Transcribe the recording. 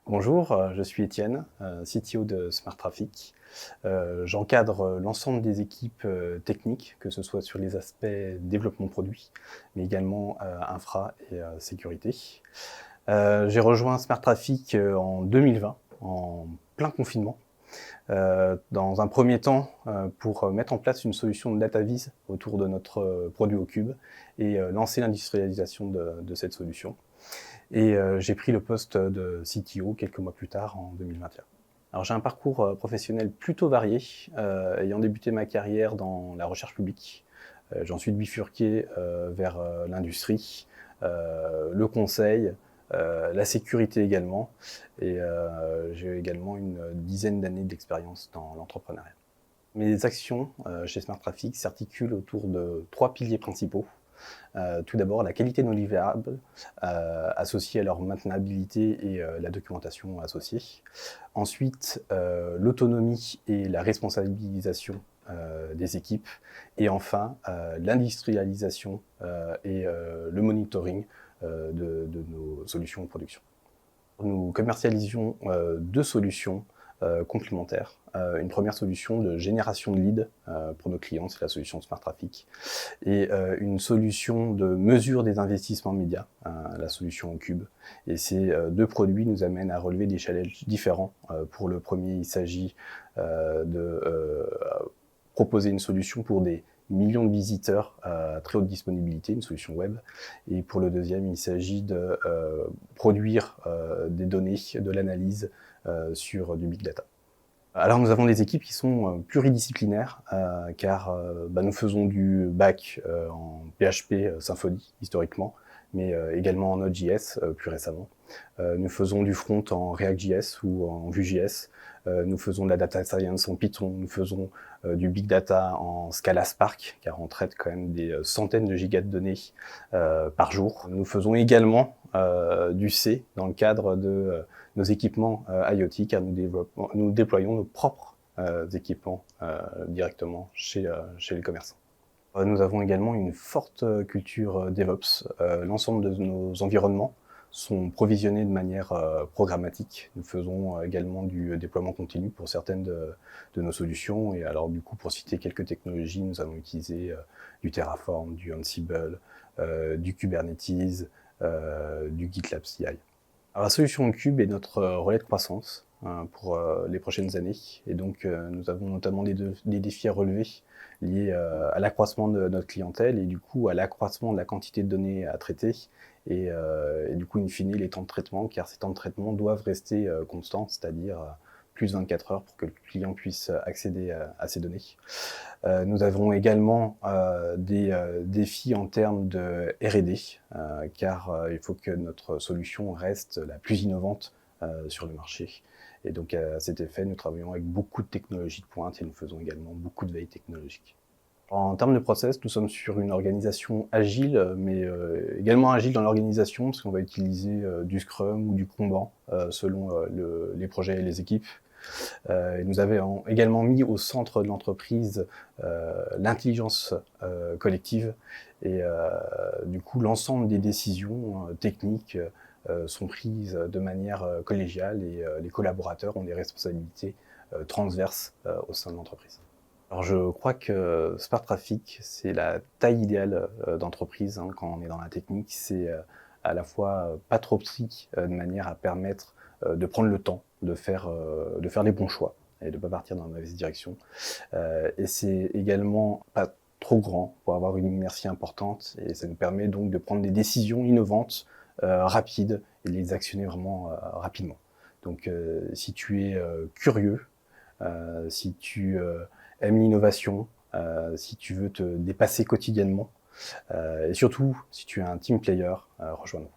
Bonjour, je suis Étienne, CTO de Smart Traffic. J'encadre l'ensemble des équipes techniques, que ce soit sur les aspects développement produit, mais également infra et sécurité. J'ai rejoint Smart Traffic en 2020, en plein confinement. Dans un premier temps, pour mettre en place une solution de DataVis autour de notre produit au cube et lancer l'industrialisation de cette solution. Et j'ai pris le poste de CTO quelques mois plus tard, en 2021. Alors j'ai un parcours professionnel plutôt varié, ayant débuté ma carrière dans la recherche publique. J'ai ensuite bifurqué vers l'industrie, le conseil, la sécurité également, et j'ai également une dizaine d'années d'expérience dans l'entrepreneuriat. Mes actions chez Smart Traffic s'articulent autour de 3 piliers principaux. Tout d'abord, la qualité de nos livrables, associée à leur maintenabilité et la documentation associée. Ensuite, l'autonomie et la responsabilisation des équipes. Et enfin, l'industrialisation et le monitoring de nos solutions de production. Nous commercialisions 2 solutions complémentaires. Une première solution de génération de leads pour nos clients, c'est la solution Smart Traffic, et une solution de mesure des investissements médias, la solution Cube. Et ces 2 produits nous amènent à relever des challenges différents. Pour le premier, il s'agit de proposer une solution pour des millions de visiteurs à très haute disponibilité, une solution web. Et pour le deuxième, il s'agit de produire des données, de l'analyse sur du big data. Alors nous avons des équipes qui sont pluridisciplinaires, car nous faisons du back en PHP Symfony historiquement, mais également en Node.js plus récemment. Nous faisons du front en React.js ou en Vue.js. Nous faisons de la data science en Python. Nous faisons du big data en Scala Spark, car on traite quand même des centaines de gigas de données par jour. Nous faisons également du C dans le cadre de nos équipements IoT, car nous déployons nos propres équipements directement chez les commerçants. Nous avons également une forte culture DevOps. L'ensemble de nos environnements sont provisionnés de manière programmatique. Nous faisons également du déploiement continu pour certaines de nos solutions. Et alors du coup, pour citer quelques technologies, nous avons utilisé du Terraform, du Ansible, du Kubernetes, du GitLab CI. Alors, la solution Cube est notre relais de croissance pour les prochaines années. Et donc, nous avons notamment des défis à relever liés à l'accroissement de notre clientèle et du coup à l'accroissement de la quantité de données à traiter et du coup, in fine, les temps de traitement, car ces temps de traitement doivent rester constants, c'est-à-dire plus 24 heures pour que le client puisse accéder à ces données. Nous avons également des défis en termes de R&D, car il faut que notre solution reste la plus innovante sur le marché. Et donc à cet effet, nous travaillons avec beaucoup de technologies de pointe et nous faisons également beaucoup de veille technologique. En termes de process, nous sommes sur une organisation agile, mais également agile dans l'organisation, parce qu'on va utiliser du Scrum ou du Kanban selon les projets et les équipes. Nous avons également mis au centre de l'entreprise l'intelligence collective et du coup l'ensemble des décisions techniques sont prises de manière collégiale et les collaborateurs ont des responsabilités transverses au sein de l'entreprise. Alors je crois que Smart Traffic, c'est la taille idéale d'entreprise quand on est dans la technique. C'est à la fois pas trop petit, de manière à permettre de prendre le temps de faire les bons choix et de ne pas partir dans la mauvaise direction. Et c'est également pas trop grand pour avoir une inertie importante et ça nous permet donc de prendre des décisions innovantes, rapides et de les actionner vraiment rapidement. Donc si tu es curieux, si tu aimes l'innovation, si tu veux te dépasser quotidiennement, et surtout si tu es un team player, rejoins-nous.